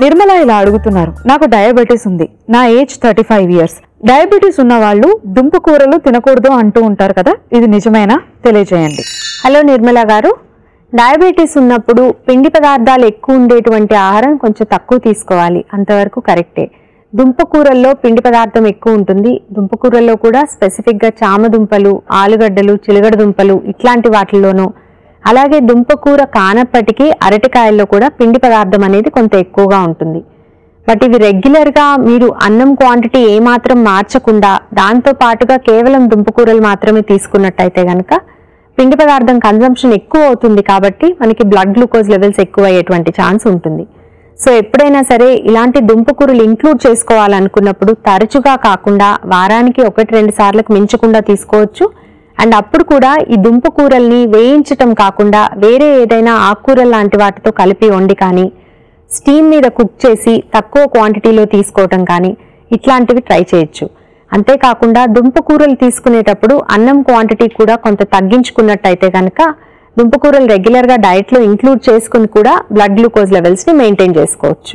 నిర్మల ఇలా అడుగుతున్నారు, నాకు డయాబెటీస్ ఉంది, నా ఏజ్ 35 years. డయాబెటీస్ ఉన్న వాళ్ళు దుంప కూరలు తినకూడదు అంటూ ఉంటారు కదా, ఇది నిజమేనా? తెలియజేయండి. హలో నిర్మల గారు, డయాబెటీస్ ఉన్నప్పుడు పిండి పదార్థాలు ఎక్కువ ఉండేటువంటి ఆహారం కొంచెం తక్కువ తీసుకోవాలి, అంతవరకు కరెక్టే. దుంపకూరల్లో పిండి పదార్థం ఎక్కువ ఉంటుంది. దుంపకూరల్లో కూడా స్పెసిఫిక్గా చామదుంపలు, ఆలుగడ్డలు, చిలగడ దుంపలు ఇట్లాంటి వాటిల్లోనూ, అలాగే దుంపకూర కానప్పటికీ అరటికాయల్లో కూడా పిండి పదార్థం అనేది కొంత ఎక్కువగా ఉంటుంది. బట్ ఇవి రెగ్యులర్గా మీరు అన్నం క్వాంటిటీ ఏమాత్రం మార్చకుండా దాంతో పాటుగా కేవలం దుంపకూరలు మాత్రమే తీసుకున్నట్టయితే కనుక పిండి పదార్థం కన్జంప్షన్ ఎక్కువ అవుతుంది, కాబట్టి మనకి బ్లడ్ గ్లూకోజ్ లెవెల్స్ ఎక్కువ అయ్యేటువంటి ఛాన్స్ ఉంటుంది. సో ఎప్పుడైనా సరే ఇలాంటి దుంపకూరలు ఇంక్లూడ్ చేసుకోవాలనుకున్నప్పుడు తరచుగా కాకుండా వారానికి 1-2 సార్లకు మించకుండా తీసుకోవచ్చు. అండ్ అప్పుడు కూడా ఈ దుంపకూరల్ని వేయించటం కాకుండా వేరే ఏదైనా ఆకుకూరలు లాంటి వాటితో కలిపి వండి కానీ స్టీమ్ మీద కుక్ చేసి తక్కువ క్వాంటిటీలో తీసుకోవటం కానీ ఇట్లాంటివి ట్రై చేయొచ్చు. అంతేకాకుండా దుంపకూరలు తీసుకునేటప్పుడు అన్నం క్వాంటిటీ కూడా కొంత తగ్గించుకున్నట్టయితే కనుక దుంపకూరలు రెగ్యులర్గా డైట్లో ఇంక్లూడ్ చేసుకుని కూడా బ్లడ్ గ్లూకోజ్ లెవెల్స్ని మెయింటైన్ చేసుకోవచ్చు.